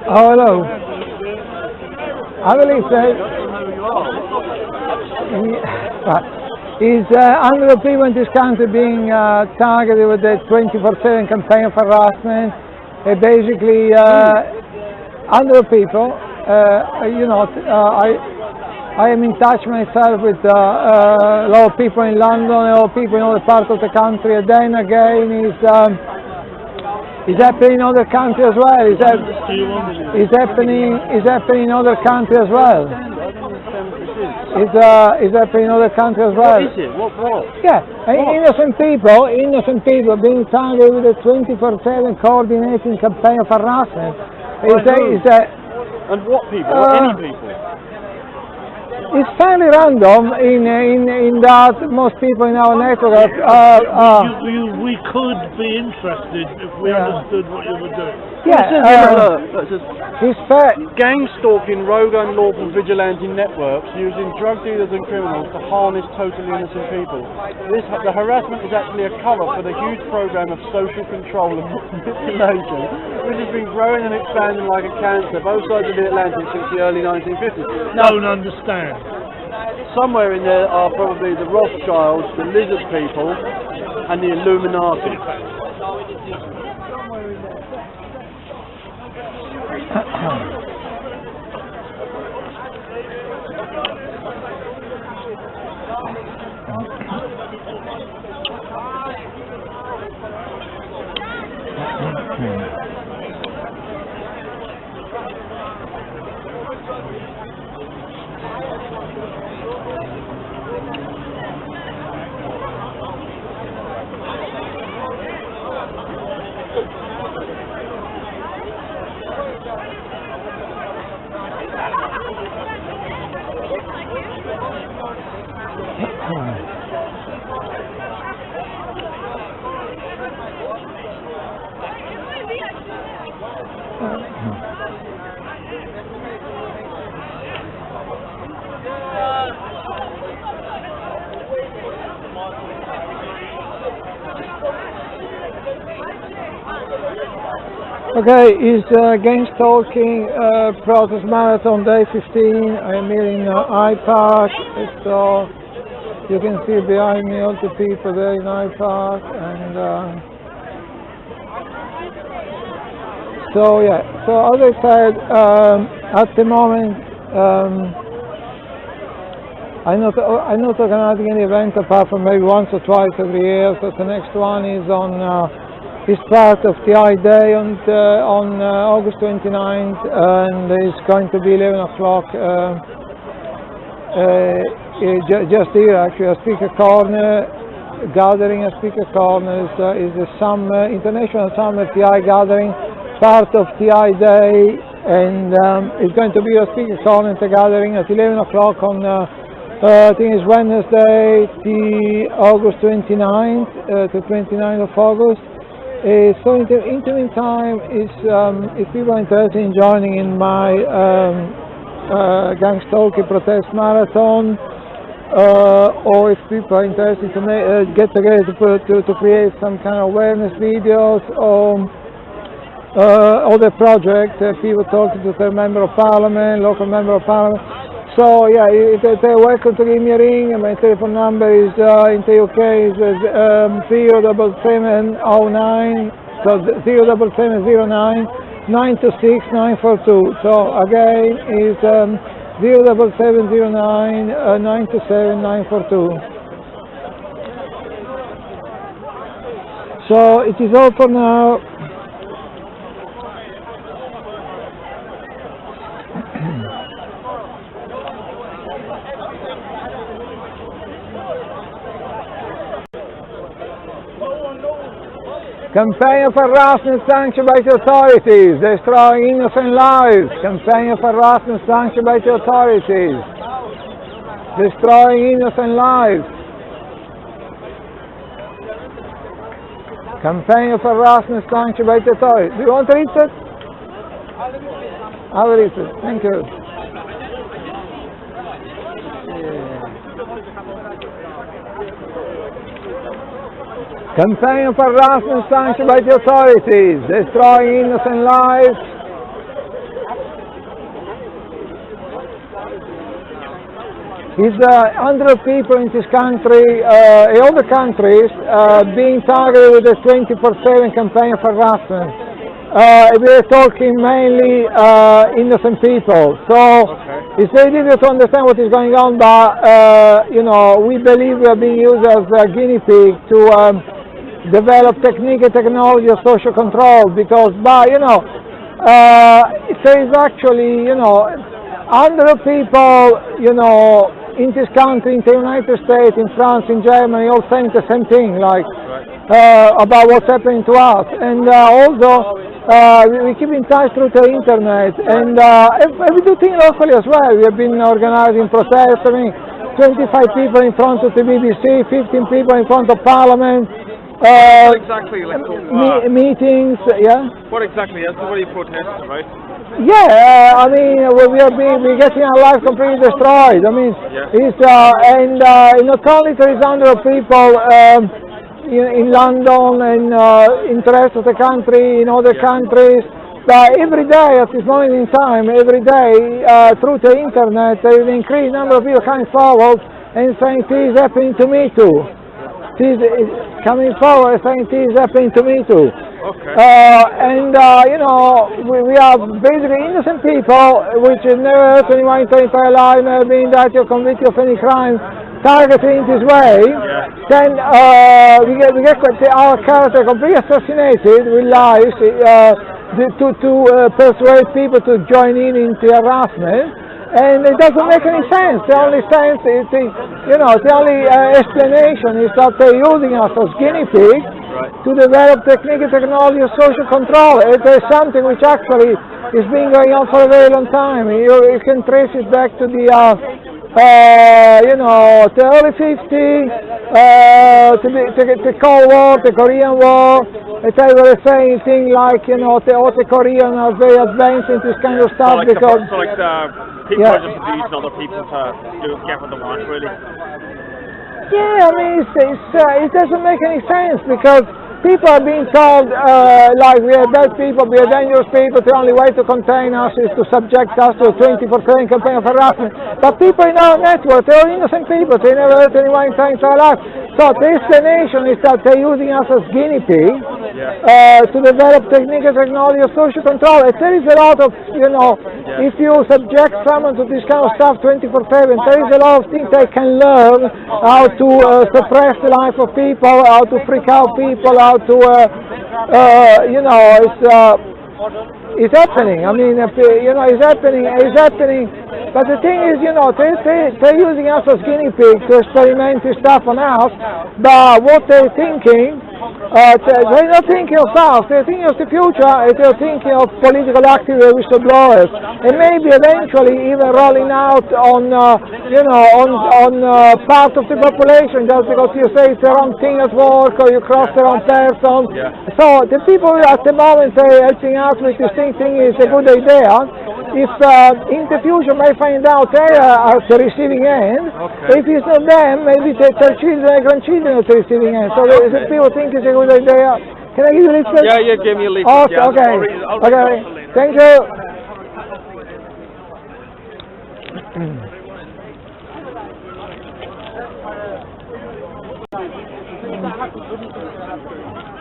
Hello. I believe that is 100 people in this country being targeted with the 24/7 campaign of harassment. Basically, 100 people. I am in touch myself with a lot of people in London, a lot of people in other parts of the country. And then again, it's happening in other countries as well. It's happening in other countries as well. It's happening in other countries as well. What is it? What? Yeah, innocent people being targeted with a 24/7 coordinating campaign of harassment. And what people? Any people? It's fairly random in that most people in our network we could be interested if we understood what you were doing. It's fair. Gang stalking rogue unlawful vigilante networks using drug dealers and criminals to harness totally innocent people. The harassment is actually a cover for the huge program of social control and manipulation, which has been growing and expanding like a cancer both sides of the Atlantic since the early 1950s. Don't understand. Somewhere in there are probably the Rothschilds, the lizard people, and the Illuminati. Okay, it's Gang Stalking Protest Marathon Day 15. I'm here in Hyde Park, so you can see behind me all the people there in Hyde Park, and so as I said, at the moment I'm not organizing any event apart from maybe once or twice every year. So the next one is is part of the TI Day on August 29th, and it's going to be 11 o'clock just here actually, a speaker corner gathering. A speaker corner is a international summer TI gathering, part of TI Day, and it's going to be a speaker corner gathering at 11 o'clock on I think it's Wednesday, August 29th to 29th of August. So in the interim time, if people are interested in joining in my Gang Stalking Protest Marathon, or if people are interested to get together to create some kind of awareness videos or other projects, people talking to their member of parliament, local member of parliament. So yeah, they're welcome to give me a ring, and my telephone number is in the UK is 07709, so 07709 926 942. So again is 07709 927 942. So it is all for now. Campaign of harassment sanctioned by the authorities, destroying innocent lives. Campaign of harassment sanctioned by the authorities, destroying innocent lives. Campaign of harassment sanctioned by the authorities. Do you want to read it? I will read it. Thank you. Campaign of harassment sanctioned by the authorities, destroying innocent lives. Is 100 people in this country, in all the countries, being targeted with a 24/7 campaign of harassment. We're talking mainly innocent people. So it's very difficult to understand what is going on, but you know, we believe we are being used as a guinea pig to develop technique and technology of social control. Because, you know, there is actually, you know, 100 people, you know, in this country, in the United States, in France, in Germany, all saying the same thing, like about what's happening to us. And also, we keep in touch through the internet, and we do things locally as well. We have been organizing protests. I mean, 25 people in front of the BBC, 15 people in front of Parliament. What exactly? Meetings, yeah. What exactly? That's what you protest, right? Yeah, I mean, we're getting our lives completely destroyed. I mean, it's and not only there is 100 people in London and in the rest of the country, in other countries, but every day at this moment in time, every day through the internet, there is an increased number of people coming forward and saying this is happening to me too. This is coming forward and saying this is happening to me too. Okay. And you know, we are basically innocent people which have never hurt anyone in their entire life, never been indicted or convicted of any crime, targeted in this way. Then we get our character completely assassinated with lies to persuade people to join in the harassment. And it doesn't make any sense. The only sense is, you know, the only explanation is that they're using us as guinea pigs to develop technique and technology of social control. It is something which actually is been going on for a very long time. You can trace it back to the, you know, the early 50s, to the Cold War, the Korean War. They were saying things like, you know, the Koreans are very advanced in this kind of stuff because. People are just abusing other people to get what they want, really. Yeah, I mean, it doesn't make any sense because people are being told, like, we are bad people, we are dangerous people, the only way to contain us is to subject us to a 24/7 campaign of harassment. But people in our network, they are innocent people, they never hurt anyone in their entire life. So the explanation is that they're using us as guinea pigs to develop technique and technology of social control. And there is a lot of, you know, if you subject someone to this kind of stuff 24/7, there is a lot of things they can learn, how to suppress the life of people, how to freak out people, how to, you know, it's happening. I mean, you know, it's happening. But the thing is, you know, they're using us as guinea pigs to experiment this stuff on us. But what they're thinking, they're not thinking of us. They're thinking of the future. They're thinking of political activists, whistleblowers, and maybe eventually even rolling out on, you know, on part of the population just because you say it's the wrong thing at work or you cross the wrong person. So the people at the moment helping us with this thing is a good idea. If in the future may find out they are at the receiving end, if it's not them, maybe their children and grandchildren are at the receiving end. So the people think it's a good idea. Can I give you a leaflet? Yeah, you give me a leaflet. Oh, yeah, okay. Okay. Thank you.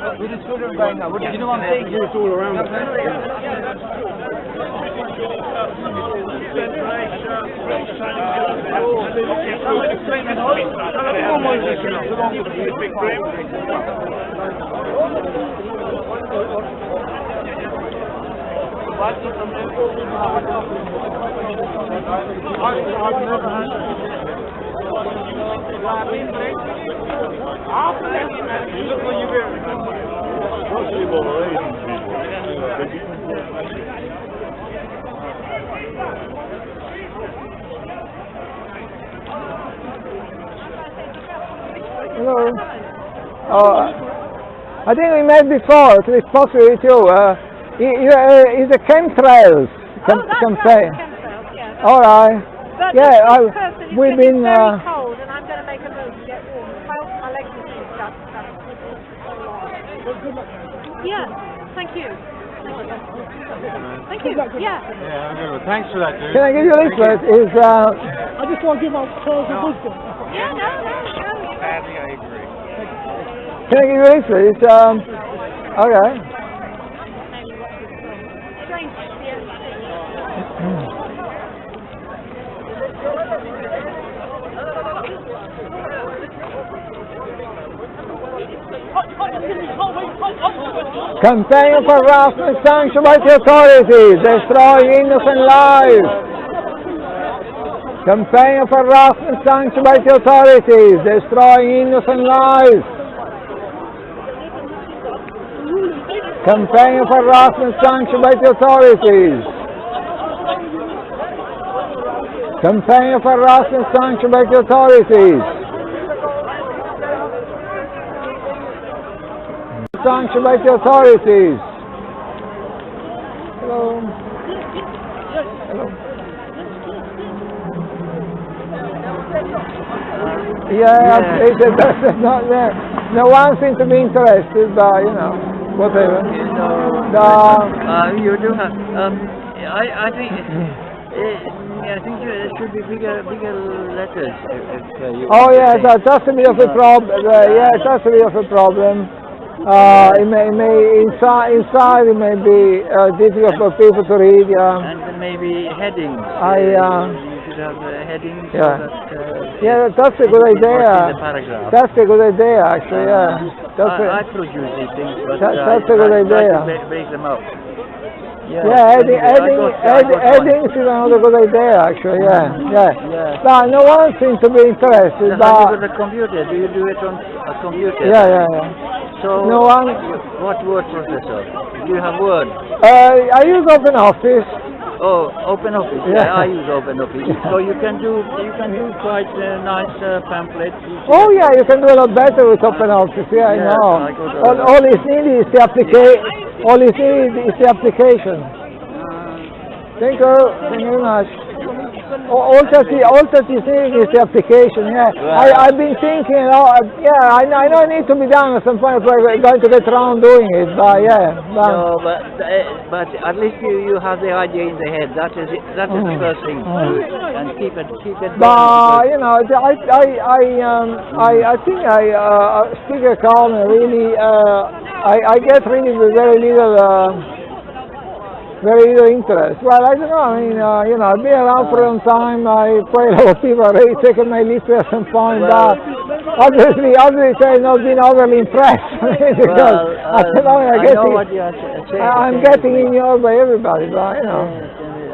You know what I'm saying? It's all around. Hello. I think we met before, it's possibly with you. It's the chemtrails campaign. Chemtrails, yeah. All right. But Yeah, this person is we've getting been. very cold, and I'm going to make a move to get warm. My legs are too stuck. Yeah, thank you. Thank you. Yeah. Yeah, I'm good. Thanks for that, dude. Can I give you a leaflet? I just want to give out Charles a wisdom. Yeah, no. Sadly, I agree. Can I give you a leaflet? It's okay. Strange. Campaign of harassment sanctioned by the authorities, destroying innocent lives. Campaign of harassment sanctioned by the authorities, destroying innocent lives. Campaign of harassment sanctioned by the authorities. Campaign of harassment sanctioned by the authorities. Sanctioned by the authorities. Hello. Hello. Yeah, it's not there. No one seems to be interested, but you know, whatever. You do have. I think. I think there should be bigger letters. If Oh yeah, that's a bit of a problem. Yeah, that's a bit of a problem. It may inside it may be difficult for people to read. Yeah. And maybe headings. You should have headings. Yeah. So that, Yeah, that's a good idea. the paragraph. That's a good idea, actually. Yeah. I produce these things, but That's a good I try idea. to break them up. Yeah, headings is another good idea, actually. Yeah. But no one seems to be interested. How do you do the computer? Do you do it on a computer? Yeah. So No one. What word processor? Do you have Word? I use OpenOffice. Oh, OpenOffice. Yeah. I use OpenOffice. So you can do quite nice pamphlets. Oh yeah, you can do a lot better with OpenOffice. Yeah, I know. I got All is needed is the application. All is needed is the application. Thank you very much. All that is needed is the application. Yeah, Right. I've been thinking. I know it needs to be done at some point. We're going to get around doing it, but yeah. No, but at least you have the idea in the head. That is the first thing. And keep it going. But you know, I think speaker Colin really. I get really very little interest. Well, I don't know. I mean, you know, I've been around for a long time. I quite a lot of people already taken my leaflet at some point, but obviously they've not been overly impressed because at the moment I'm getting ignored by everybody. But you know.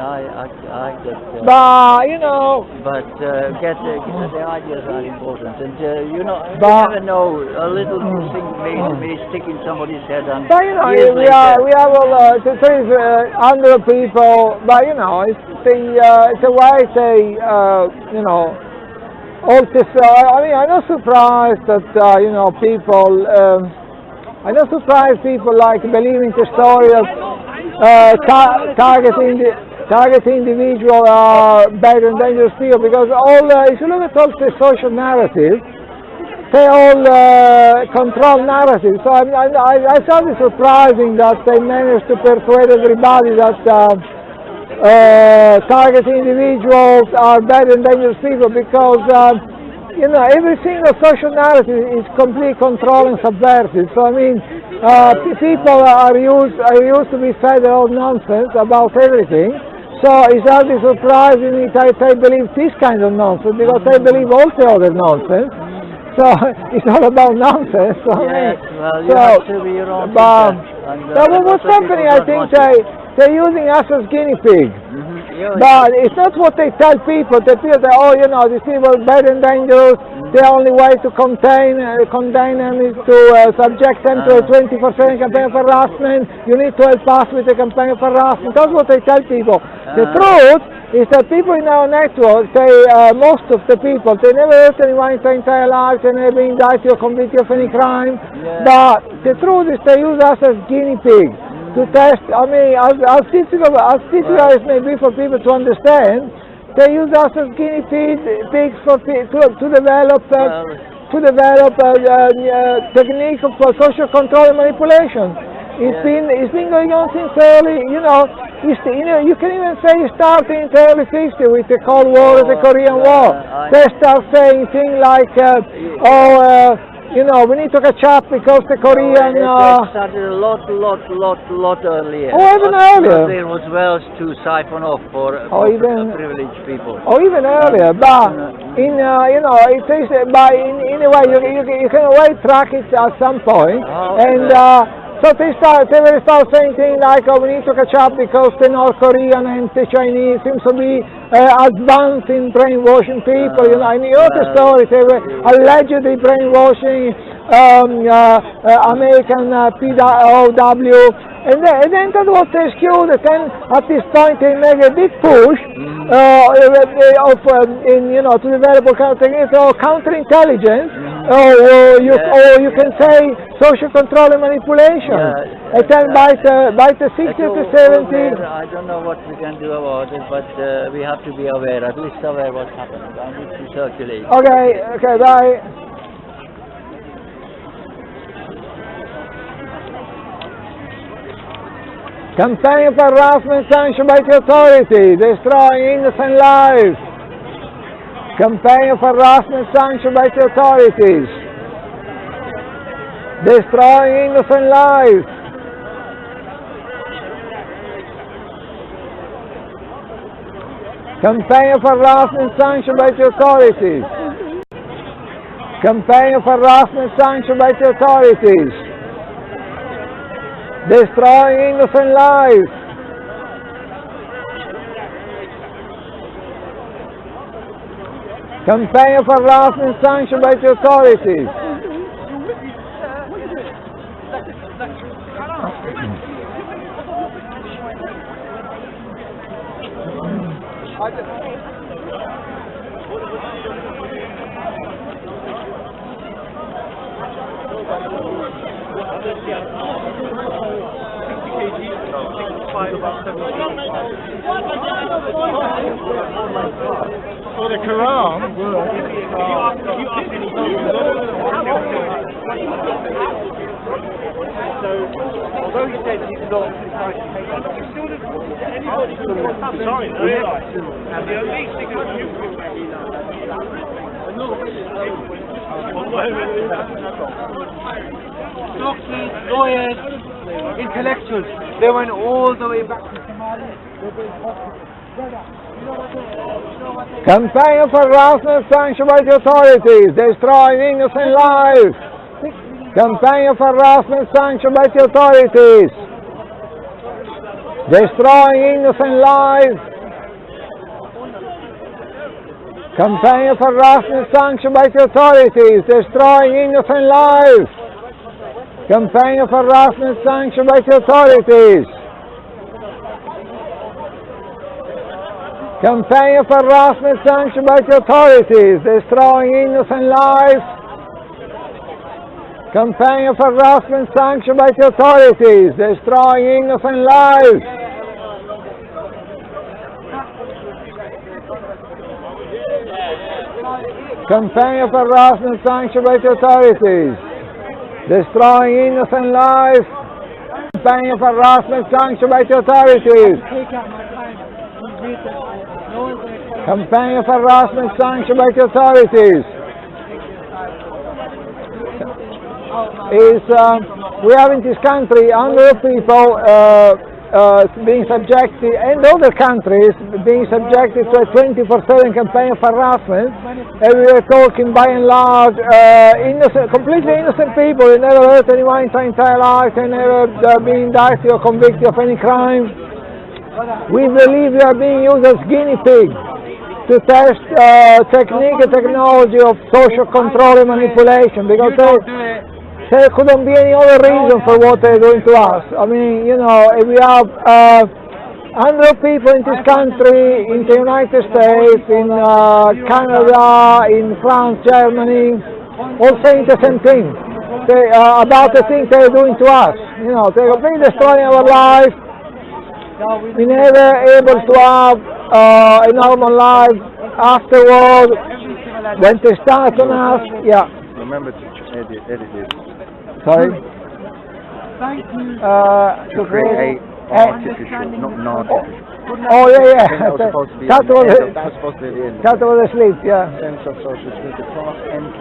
I get. But you know. But the ideas are important, and you never know. A little thing may stick in somebody's head, and but you know, we have all there is under people, but you know, it's a way you know, all this. I mean, I'm not surprised that you know people. I'm not surprised people like believing the story of targeting individual bad and dangerous people, because if you look at all the social narrative, they all control narrative. So I found it surprising that they managed to persuade everybody that targeting individuals are bad and dangerous people, because you know, every single social narrative is completely controlled and subversive. So I mean, people are used to be fed all nonsense about everything. So it's hardly surprising that they believe this kind of nonsense, because they believe all the other nonsense. So it's all about nonsense. So, yes, well, you have to be your own but what's happening, I think they're using us as guinea pigs. But it's not what they tell people. They feel that, oh, you know, these people are bad and dangerous. The only way to contain them is to subject them to a 24/7 campaign of harassment. You need to help us with the campaign of harassment. That's what they tell people. The truth is that people in our network, most of the people, they never hurt anyone in their entire life, they never been indicted or convicted of any crime, but the truth is they use us as guinea pigs to test. I mean, as difficult as it may be for people to understand, they use us as guinea pigs to develop technique of social control and manipulation. It's been going on since early, you can even say it started in the early 50s with the Cold War, the Korean War. They start saying things like, we need to catch up because the Korean... It started a lot earlier. Oh, even earlier. There was wells to siphon off for privileged people. Or even earlier, but in a way you can always track it at some point, so they will start saying things like, we need to catch up because the North Korean and the Chinese seems to be advanced in brainwashing people. And you heard the story, they were allegedly brainwashing American POW, and then that was the excuse. Then at this point they make a big push to develop a kind of technique or counterintelligence, or you can say social control and manipulation. And then by the 60s to 70s, I don't know what we can do about it, but we have to be aware, at least aware what's happening. I need to circulate. Okay, bye. Campaign of harassment sanctioned by the authority, destroying innocent lives. Campaign of harassment sanctioned by the authorities, destroying innocent lives. Campaign of harassment sanctioned by the authorities. Campaign of harassment sanctioned by the authorities, destroying innocent lives. Campaign of harassment sanctioned by the authorities. For the Quran, although he said he's not sorry, no, and the only thing doctors, lawyers, intellectuals, they went all the way back to Somalia. Campaign of harassment sanctioned by the authorities, destroying innocent lives. Campaign of harassment sanctioned by the authorities, destroying innocent lives. Campaign of harassment sanctioned by the authorities, destroying innocent lives. Campaign of harassment sanctioned by the authorities. Campaign of harassment sanctioned by the authorities, destroying innocent lives. Campaign of harassment sanctioned by the authorities, destroying innocent lives. Campaign of harassment sanctioned by the authorities, destroying innocent lives. Campaign of harassment sanctioned by the authorities. Campaign of harassment sanctioned by the authorities. We have in this country hundreds of people being subjected, and other countries being subjected to a 24/7 campaign of harassment. And we are talking by and large completely innocent people who never hurt anyone in their entire life, and never been indicted or convicted of any crime. We believe we are being used as guinea pigs to test technique and technology of social control and manipulation, because there couldn't be any other reason for what they're doing to us. I mean, if we have hundreds of people in this country, in the United States, in Canada, in France, Germany, all saying the same thing about the things they're doing to us. You know, they're completely destroying our life. We're never able to have a normal life afterward. When they start on us, yeah. Remember to edit it. Sorry? To create artificial, not non-artificial. Oh yeah. That was supposed to be That was the end. That was asleep, yeah. Sense of social security class MK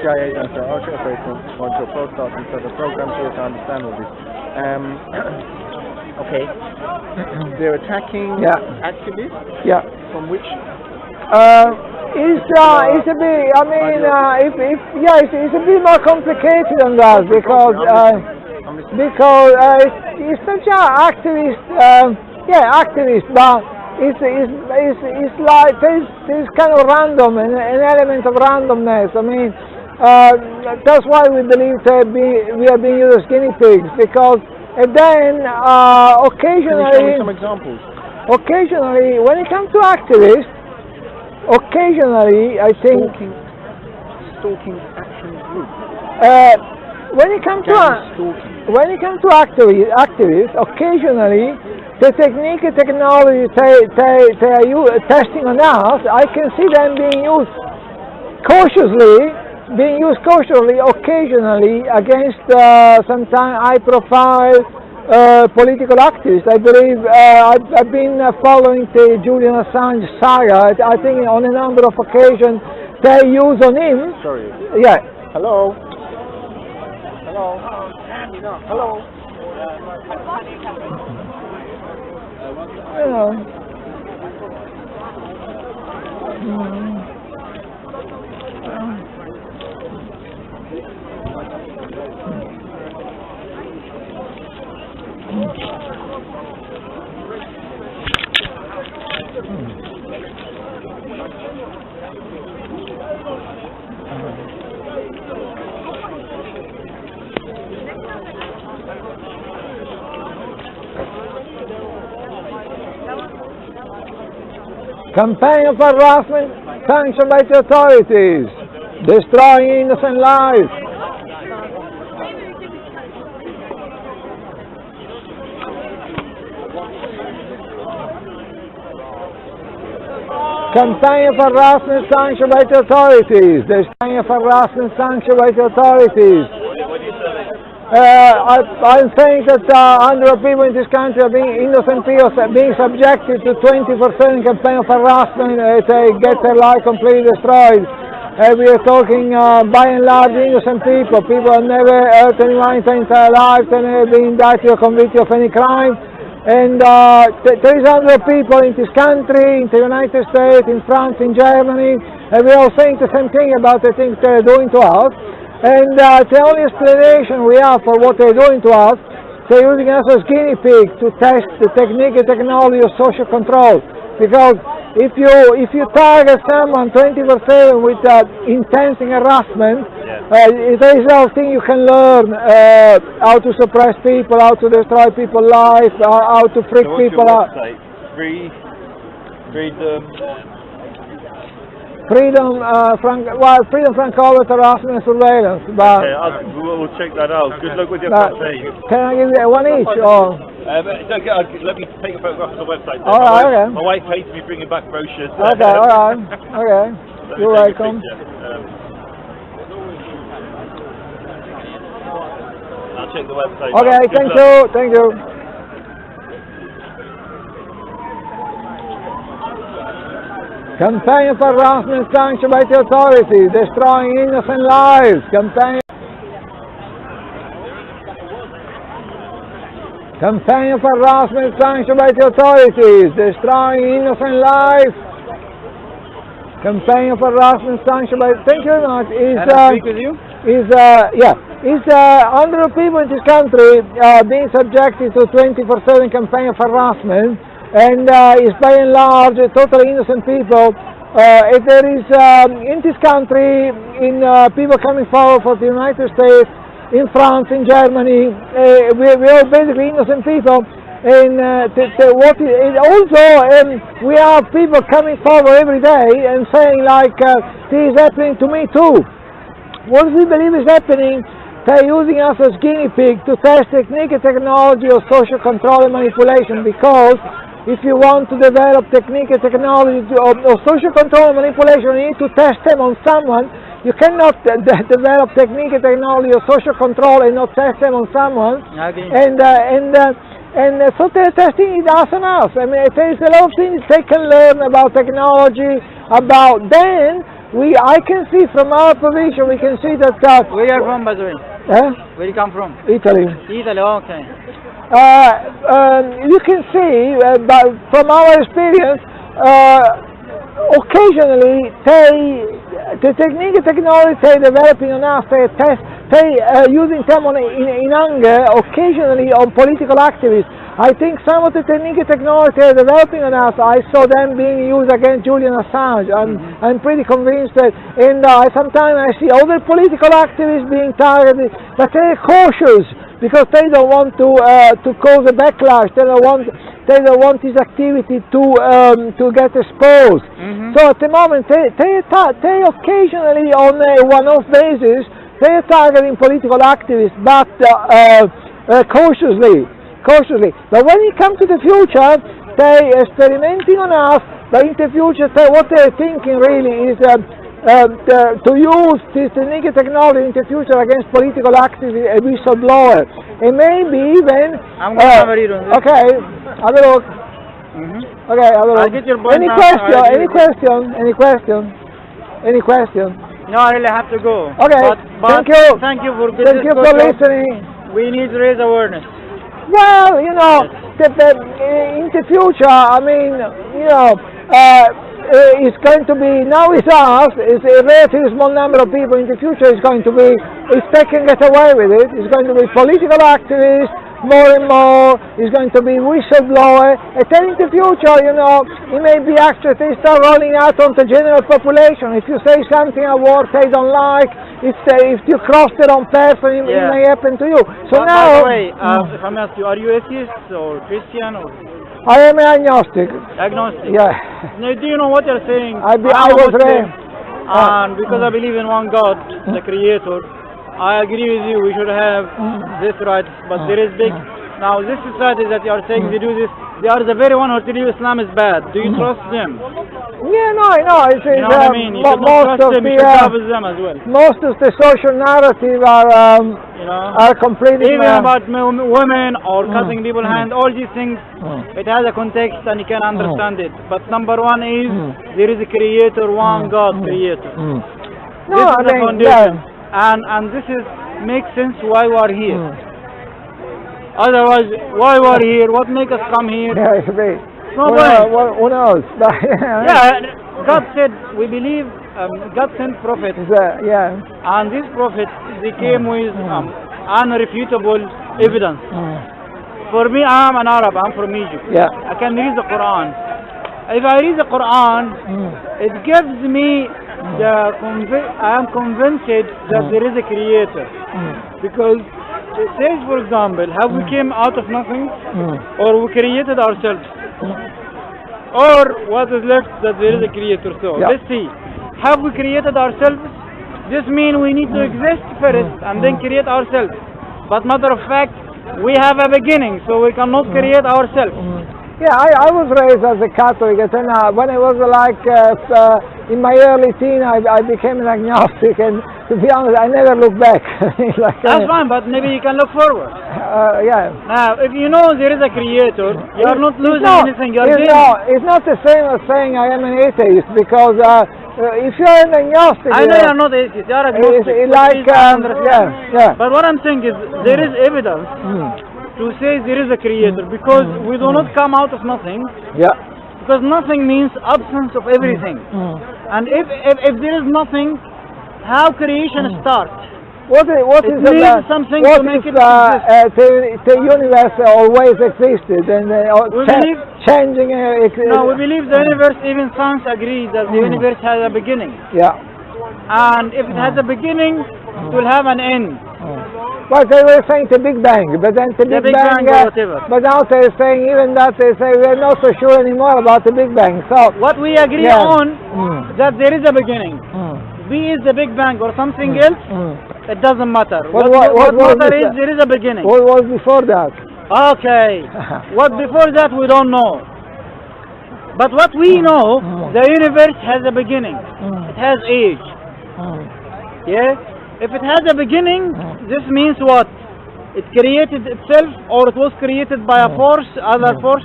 GIA and the archer operation on to approach start and the program here to understand all this. Okay. They're attacking activists. Yeah. From which? It's a bit. I mean, it's a bit more complicated than that because it's such an activist. Activist, but it's like there's kind of random, an element of randomness. I mean, that's why we believe we are being used as guinea pigs, because and then occasionally. Can you show me some examples? Occasionally, when it comes to activists, occasionally I think Stalking action group. When it comes to activists, occasionally the technique and technology they are testing on us, I can see them being used cautiously, occasionally against sometimes high-profile political activists. I believe I've been following the Julian Assange saga. I think on a number of occasions they use on him. Sorry. Yeah. Hello. You know. Campaign of harassment sanctioned by the authorities, destroying innocent lives. Campaign of harassment sanctioned by the authorities, destroying of harassment sanctioned by the authorities. I'm saying that hundreds of people in this country are being innocent people being subjected to 24/7 campaign of harassment. They get their life completely destroyed. We are talking by and large innocent people who have never hurt anyone in their entire lives, and never been indicted or convicted of any crime. And there is hundreds of people in this country, in the United States, in France, in Germany, and we are all saying the same thing about the things they're doing to us. And the only explanation we have for what they're doing to us, they're using us as guinea pigs to test the technique and technology of social control. Because if you target someone 24/7 with intense harassment, there is no thing you can learn how to suppress people, how to destroy people's lives, how to freak people out. Freedom from covert harassment and surveillance. But we'll check that out. Good luck with your campaign. Can I give you one each? Or? It's okay, let me take a photograph of the website. Alright, okay. My wife hates me bringing back brochures. Okay, alright. Okay. You're welcome. I'll check the website. Okay, thank you. Campaign of harassment sanctioned by the authorities, destroying innocent lives. Campaign of harassment sanctioned by the authorities, destroying innocent lives. Campaign of harassment sanctioned by. Thank you very much. Can I speak with you? Hundreds of people in this country being subjected to 24/7 campaign of harassment. And it's by and large totally innocent people. There is in this country, people coming forward for the United States, in France, in Germany, we're all basically innocent people. Also, we have people coming forward every day and saying like, this is happening to me too. What we believe is happening, they're using us as guinea pig to test technique and technology of social control and manipulation, because if you want to develop technique and technology of social control and manipulation, you need to test them on someone. You cannot develop technique and technology of social control and not test them on someone. Okay. And so they're testing it us and us. I mean, there's a lot of things they can learn about technology, about then. I can see from our position, we can see that... Where you are from, by the way? Where you come from? Italy. Italy, okay. You can see, from our experience, occasionally the technique and technology they're developing on us, using them in anger, occasionally on political activists. I think some of the technique and technology they're developing on us, I saw them being used against Julian Assange. I'm pretty convinced that, and sometimes I see other political activists being targeted, but they're cautious because they don't want to cause a backlash. They don't want this activity to get exposed. So at the moment, they occasionally on a one-off basis, they are targeting political activists, but cautiously. But when it comes to the future, they are experimenting on us, but in the future, what they're thinking really is to use this technique and technology in the future against political activists and whistleblowers. And maybe even... I'm going to have a read on this. Okay, have a look. Okay, have a look. I'll get your point. Any question? No, I really have to go. Okay, but thank you. Thank you for Thank you for listening. We need to raise awareness. Well, in the future, I mean, it's going to be, now it's us, it's a relatively small number of people. In the future, it's going to be, if they can get away with it, it's going to be political activists, more and more, it's going to be whistleblower, and then in the future, it may be actually they start rolling out on the general population. If you say something at work they don't like, if you cross their own person, it may happen to you. So now... By the way, if I may ask you, are you atheist or Christian or... I am agnostic. Agnostic? Yeah. Now, do you know what you're saying? I was raised. And because I believe in one God, the Creator, I agree with you, we should have this right, but there is big... Now, this society that you are saying they do this, they are the very one who tell you Islam is bad. Do you trust them? Yeah, no. You know what I mean? You should not trust them, you should have them as well. Most of the social narrative are completely... Even about women or cutting people's hands, all these things, it has a context and you can understand it. But number one is, there is a creator, one God creator. This is the foundation. And this makes sense why we are here. Otherwise, why we are here? What makes us come here? Yeah, it's big. No way. Who knows? God said, we believe God sent prophets. And these prophets, they came with unrefutable evidence. For me, I'm an Arab, I'm from Egypt. I can read the Quran. If I read the Quran, it gives me I am convinced that there is a creator. Because it says, for example, have we came out of nothing? Or we created ourselves? Or what is left that there is a creator? So let's see. Have we created ourselves? This means we need to exist first and then create ourselves. But matter of fact, we have a beginning, so we cannot create ourselves. Yeah, I was raised as a Catholic, and when I was in my early teen, I became an agnostic, and to be honest, I never looked back. That's fine, but maybe you can look forward. Now, if you know there is a creator, you are not losing anything. It's not the same as saying I am an atheist, because if you are an agnostic... I know you are not atheist, you are agnostic. But what I'm saying is, there is evidence to say there is a creator, because we do not come out of nothing. Because nothing means absence of everything. And if there is nothing, how creation starts? What is something to make it exist. The universe always existed and changing. No, we believe the universe, even science agrees that the universe has a beginning. And if it has a beginning, will have an end. Well, they were saying the Big Bang, but then the Big Bang, or whatever. but now they're saying even that they say we're not so sure anymore about the Big Bang. So What we agree on, that there is a beginning. B is the Big Bang or something else, it doesn't matter. What matters is there is a beginning. What was before that? Okay. What before that we don't know. But what we know, the universe has a beginning. It has age. Yeah? If it has a beginning, this means what? It created itself, or it was created by a force, other force,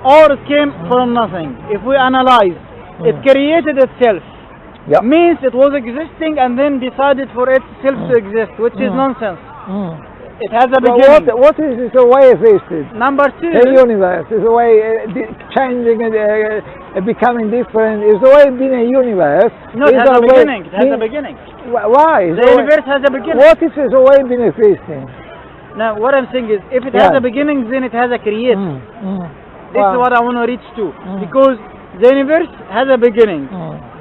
or it came from nothing. If we analyze, it created itself. Means it was existing and then decided for itself to exist, which is nonsense. It has a beginning. What is the way it existed? Number two, The universe is the way changing and becoming different. Is the way being a universe. no, it has a beginning. It has a beginning. Why? The universe has a beginning. What is the way being existing? Now, what I'm saying is, if it has a beginning, then it has a create. This is what I want to reach to. Because the universe has a beginning.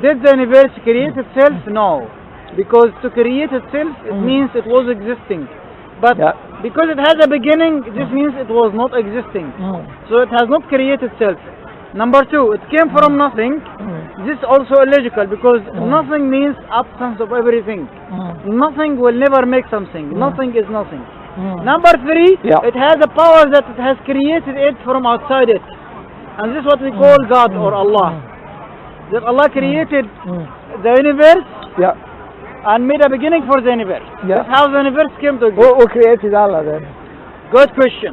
Did the universe create itself? No. Because to create itself, it means it was existing. But because it has a beginning, this means it was not existing. So it has not created itself. Number two, it came from nothing. This is also illogical because nothing means absence of everything. Nothing will never make something. Nothing is nothing. Number three, it has a power that it has created it from outside it. And this is what we call God or Allah. That Allah created the universe and made a beginning for the universe. That's how the universe came to exist. Who created Allah then? Good question.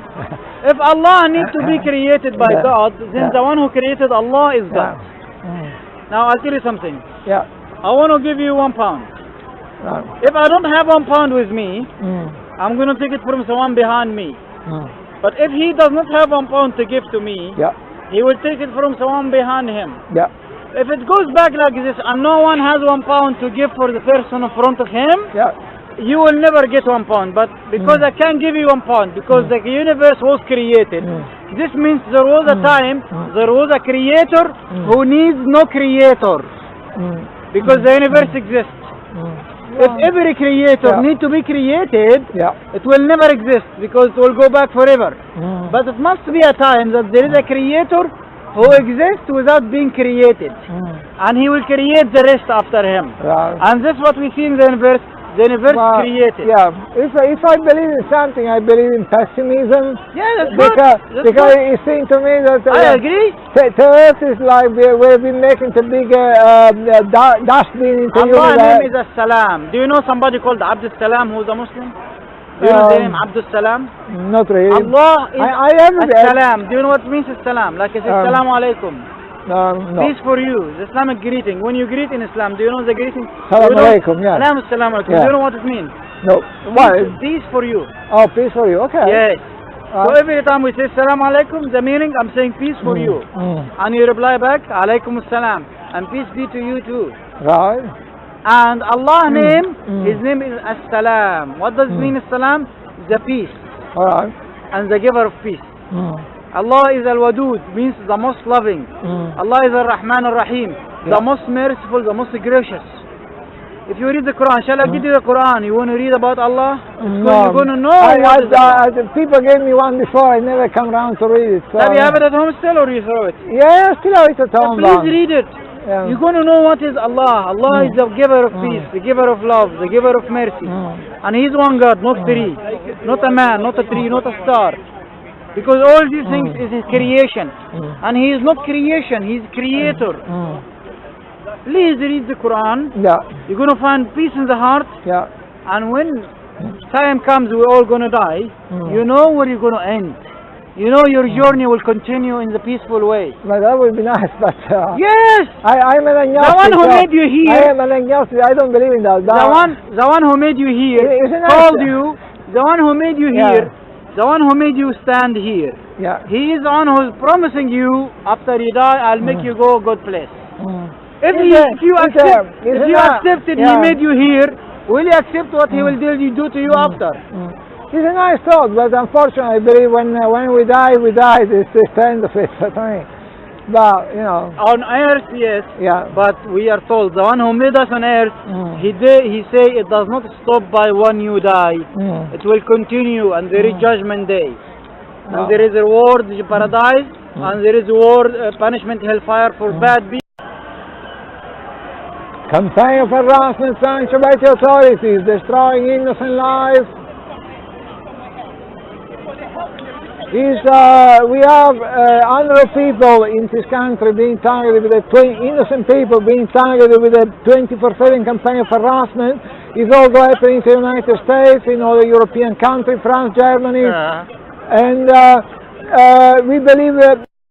If Allah needs to be created by God, then the one who created Allah is God. Now I'll tell you something. I want to give you £1. If I don't have £1 with me, I'm going to take it from someone behind me. But if he does not have £1 to give to me, he will take it from someone behind him. If it goes back like this and no one has £1 to give for the person in front of him, you will never get £1. But because I can give you £1, because the universe was created, this means there was a time, there was a creator who needs no creator. Because the universe exists. If every creator needs to be created, it will never exist because it will go back forever. But it must be a time that there is a creator who exists without being created. And he will create the rest after him. And this is what we see in the universe. The universe created. If I believe in something, I believe in pessimism. That's because good. Because it seems to me that I agree. The earth is like we've been making the big dustbin into the universe. Allah's name is As-Salam. Do you know somebody called Abdul Salam who's a Muslim? Do you know the name Abdul Salam? Not really. Allah is As-Salam. Do you know what it means As-Salam? Like I say, Assalamu alaikum. No. Peace for you, the Islamic greeting. When you greet in Islam, do you know the greeting? Salam alaikum, Salam alaikum. Do you know what it means? No. What? Peace for you. Oh, peace for you, okay. Yes. So every time we say Salam alaikum, the meaning I'm saying peace for you. And you reply back, Alaikum Assalam. And peace be to you too. Right. And Allah's name, His name is As-Salam. What does it mean As-Salam? The peace. Alright. And the giver of peace. Allah is Al-Wadud, means the most loving. Allah is Ar-Rahman Ar-Rahim, the most merciful, the most gracious. If you read the Quran, shall I give you the Quran? You want to read about Allah? No. You're going to know people gave me one before, I never come around to read it. So have you have it at home still or you throw it? Yeah, still have it at home. Please read it. You're going to know what is Allah. Allah is the giver of peace, the giver of love, the giver of mercy. And He's one God, not three. Not a man, not a tree, not a star. Because all these things is His creation. And He is not creation, He is creator. Please read the Quran. You're going to find peace in the heart. And when time comes we're all going to die, you know where you're going to end. You know your journey will continue in the peaceful way. But that would be nice, but... yes! I'm an agnostic. The one who made you here... I am an agnostic, I don't believe in that. The one who made you here called you... The one who made you here... The one who made you stand here. He is the one who is promising you, after you die, I'll make you go a good place. If you accepted He made you here, will you accept what He will do to you after? It's a nice thought, but unfortunately I believe when we die, it's the end of it. but you know, On earth, yes. yeah. But we are told the one who made us on earth, he say it does not stop by when you die. It will continue, and there is judgment day, and there is reward, paradise, and there is reward, punishment, hellfire for bad people. Campaign of harassment sanctioned by the authorities, destroying innocent lives. We have hundreds of people in this country being targeted with innocent people being targeted with a 24/7 campaign of harassment. It's also happening in the United States, in other European countries, France, Germany, and we believe that